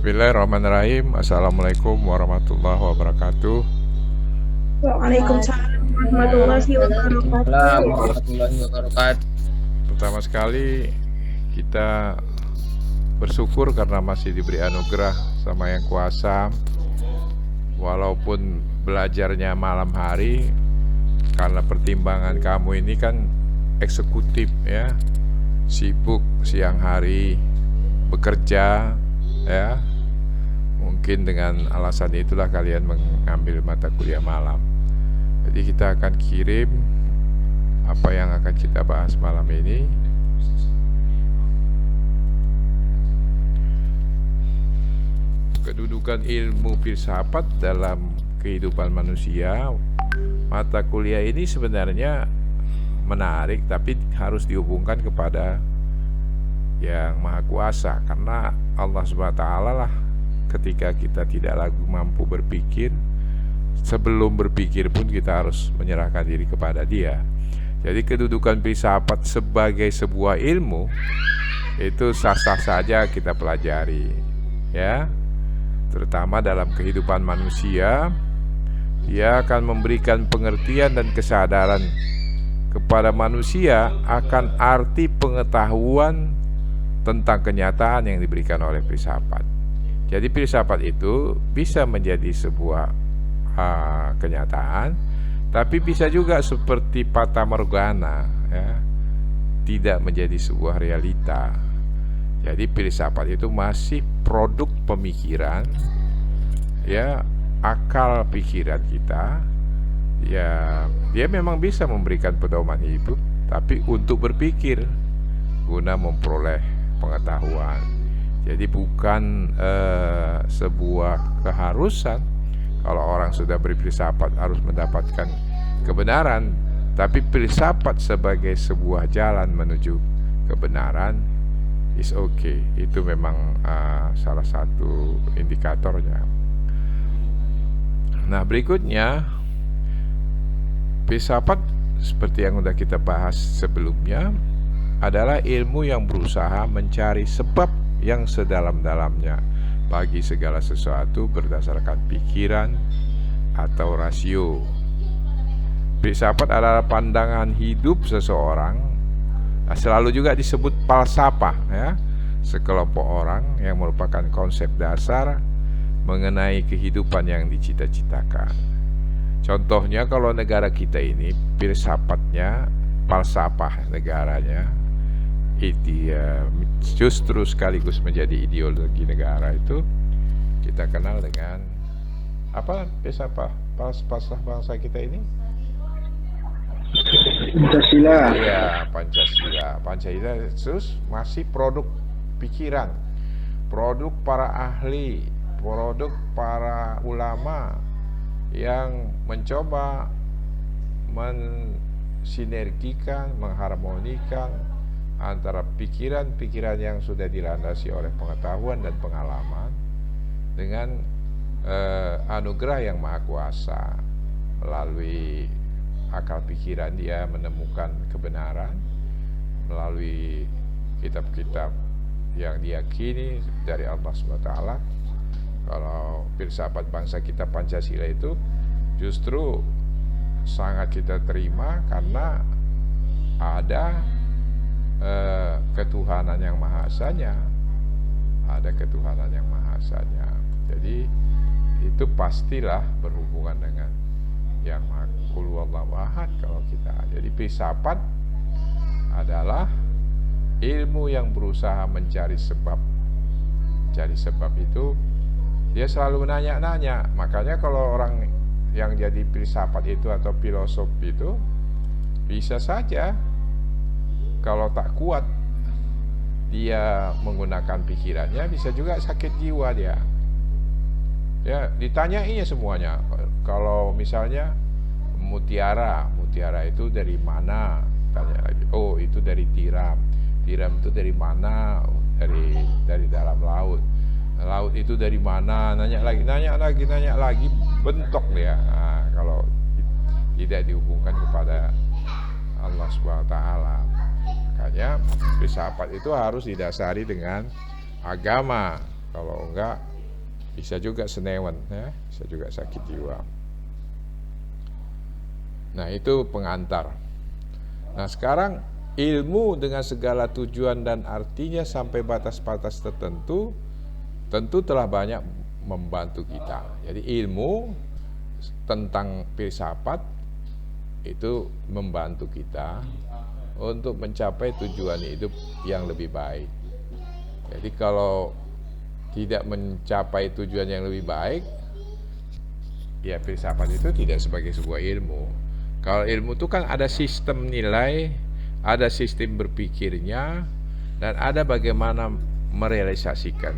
Bismillahirrahmanirrahim. Assalamualaikum warahmatullahi wabarakatuh. Waalaikumsalam warahmatullahi Waalaikumsalam wabarakatuh. warahmatullahi wabarakatuh. Pertama sekali kita bersyukur karena masih diberi anugerah sama Yang Kuasa. Walaupun belajarnya malam hari, karena pertimbangan kamu ini kan eksekutif ya, sibuk siang hari bekerja ya. Mungkin dengan alasan itulah kalian mengambil mata kuliah malam. Jadi kita akan kirim apa yang akan kita bahas malam ini. Kedudukan ilmu filsafat dalam kehidupan manusia. Mata kuliah ini sebenarnya menarik, tapi harus dihubungkan kepada Yang Maha Kuasa, karena Allah SWT lah ketika kita tidak lagi mampu berpikir, sebelum berpikir pun kita harus menyerahkan diri kepada Dia. Jadi kedudukan filsafat sebagai sebuah ilmu itu sah-sah saja kita pelajari ya, terutama dalam kehidupan manusia. Dia akan memberikan pengertian dan kesadaran kepada manusia akan arti pengetahuan tentang kenyataan yang diberikan oleh filsafat. Jadi filsafat itu bisa menjadi sebuah kenyataan, tapi bisa juga seperti fata morgana ya, tidak menjadi sebuah realita. Jadi filsafat itu masih produk pemikiran ya, akal pikiran kita ya. Dia memang bisa memberikan pedoman hidup, tapi untuk berpikir guna memperoleh pengetahuan. Jadi bukan sebuah keharusan kalau orang sudah berfilsafat harus mendapatkan kebenaran, tapi filsafat sebagai sebuah jalan menuju kebenaran is okay. Itu memang salah satu indikatornya. Nah, berikutnya filsafat seperti yang sudah kita bahas sebelumnya adalah ilmu yang berusaha mencari sebab yang sedalam-dalamnya bagi segala sesuatu berdasarkan pikiran atau rasio. Filsafat adalah pandangan hidup seseorang, selalu juga disebut falsafah ya, sekelompok orang yang merupakan konsep dasar mengenai kehidupan yang dicita-citakan. Contohnya kalau negara kita ini filsafatnya, falsafah negaranya itu ya, justru sekaligus menjadi ideologi negara, itu kita kenal dengan apa filsafah bangsa kita ini? Pancasila. Iya, Pancasila. Pancasila terus masih produk pikiran, produk para ahli, produk para ulama yang mencoba mensinergikan, mengharmonikan antara pikiran-pikiran yang sudah dilandasi oleh pengetahuan dan pengalaman dengan anugerah Yang Maha Kuasa. Melalui akal pikiran dia menemukan kebenaran, melalui kitab-kitab yang diyakini dari Allah SWT. Kalau filsafat bangsa kita Pancasila itu justru sangat kita terima karena ada ketuhanan yang maha esanya, ada ketuhanan yang maha esanya. Jadi itu pastilah berhubungan dengan Yang Maha Qul Huwallahu Ahad kalau kita. Jadi filsafat adalah ilmu yang berusaha mencari sebab. Cari sebab itu dia selalu nanya-nanya. Makanya kalau orang yang jadi filsafat itu atau filosof itu bisa saja kalau tak kuat dia menggunakan pikirannya, bisa juga sakit jiwa dia. Ya, ditanyainya semuanya. Kalau misalnya mutiara itu dari mana? Tanya lagi. Oh, itu dari tiram. Tiram itu dari mana? Dari dalam laut. Laut itu dari mana? Nanya lagi, bentok dia. Nah, kalau tidak dihubungkan kepada Allah SWT. Makanya filsafat itu harus didasari dengan agama. Kalau enggak bisa juga senewan, ya, bisa juga sakit jiwa. Nah, itu pengantar. Nah, sekarang ilmu dengan segala tujuan dan artinya sampai batas-batas tertentu tentu telah banyak membantu kita. Jadi ilmu tentang filsafat itu membantu kita untuk mencapai tujuan hidup yang lebih baik. Jadi kalau tidak mencapai tujuan yang lebih baik, ya filsafat itu tidak sebagai sebuah ilmu. Kalau ilmu itu kan ada sistem nilai, ada sistem berpikirnya, dan ada bagaimana merealisasikan.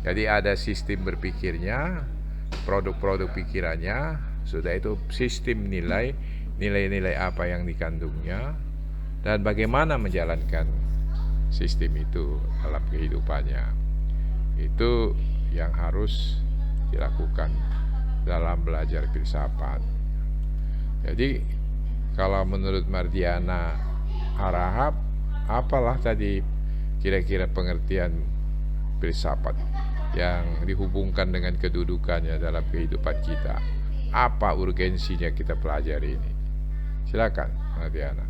Jadi ada sistem berpikirnya, produk-produk pikirannya, sudah itu sistem nilai, nilai-nilai apa yang dikandungnya, dan bagaimana menjalankan sistem itu dalam kehidupannya. Itu yang harus dilakukan dalam belajar filsafat. Jadi kalau menurut Mardiana Harahap, apalah tadi kira-kira pengertian filsafat yang dihubungkan dengan kedudukannya dalam kehidupan kita? Apa urgensinya kita pelajari ini? Silakan Mardiana.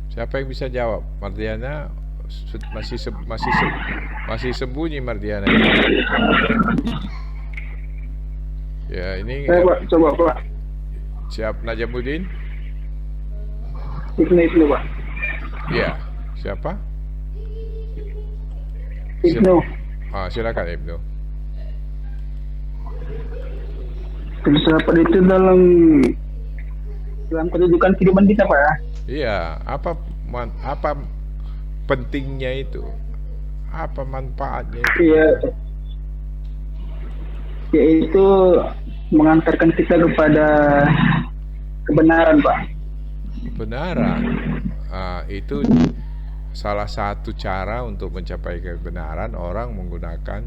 Siapa yang bisa jawab? Mardiana masih sembunyi Mardiana. Ya, ini Coba Pak. Siap Najamuddin? Ibnu Pak. Ya, siapa? Ibnu. Silakan Ibnu. Filsafat itu dalam kedudukan kehidupan kita Pak ya. Iya, apa pentingnya itu? Apa manfaatnya itu? Iya. Yaitu mengantarkan kita kepada kebenaran Pak. Kebenaran. Itu salah satu cara untuk mencapai kebenaran, orang menggunakan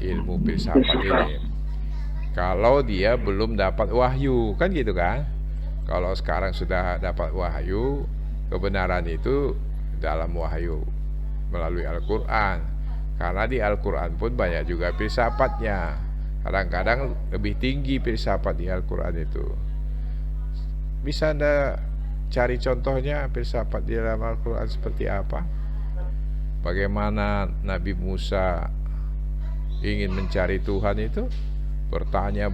ilmu filsafat ini. Kalau dia belum dapat wahyu, kan gitu kan? Kalau sekarang sudah dapat wahyu, kebenaran itu dalam wahyu melalui Al-Quran. Karena di Al-Quran pun banyak juga filsafatnya. Kadang-kadang lebih tinggi filsafat di Al-Quran itu. Bisa Anda cari contohnya filsafat di dalam Al-Quran seperti apa? Bagaimana Nabi Musa ingin mencari Tuhan itu? Bertanya.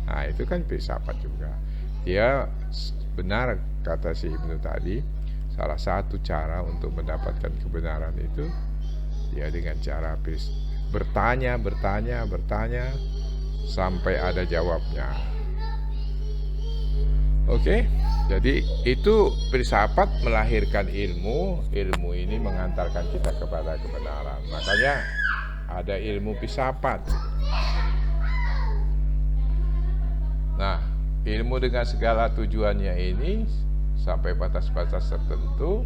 Nah, itu kan filsafat juga. Dia benar kata si Ibnu tadi, salah satu cara untuk mendapatkan kebenaran itu ya dengan cara bertanya sampai ada jawabnya. Oke, jadi itu filsafat melahirkan ilmu ini mengantarkan kita kepada kebenaran. Makanya ada ilmu filsafat. Nah, ilmu dengan segala tujuannya ini sampai batas-batas tertentu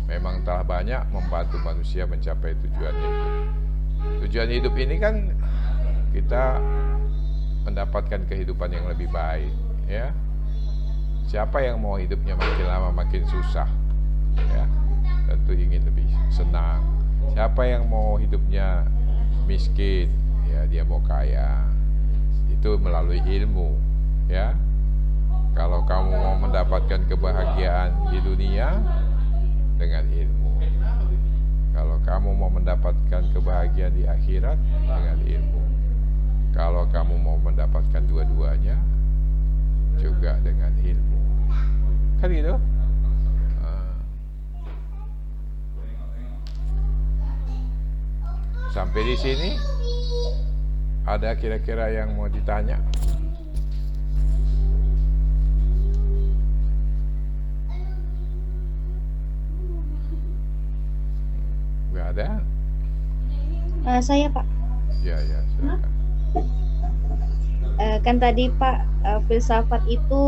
memang telah banyak membantu manusia mencapai tujuan hidup. Tujuan hidup ini kan kita mendapatkan kehidupan yang lebih baik, ya. Siapa yang mau hidupnya makin lama makin susah, ya? Tentu ingin lebih senang. Siapa yang mau hidupnya miskin, ya dia mau kaya. Itu melalui ilmu, ya. Kalau kamu mau mendapatkan kebahagiaan di dunia dengan ilmu, kalau kamu mau mendapatkan kebahagiaan di akhirat dengan ilmu, kalau kamu mau mendapatkan dua-duanya juga dengan ilmu, kan gitu. Sampai di sini ada kira-kira yang mau ditanya? Nggak ada? Saya Pak. Ya, silakan. Kan tadi Pak, filsafat itu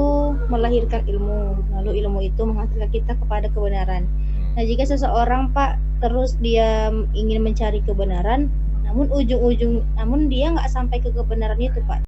melahirkan ilmu, lalu ilmu itu menghantarkan kita kepada kebenaran. Nah, jika seseorang Pak terus dia ingin mencari kebenaran, namun dia nggak sampai ke kebenaran itu Pak.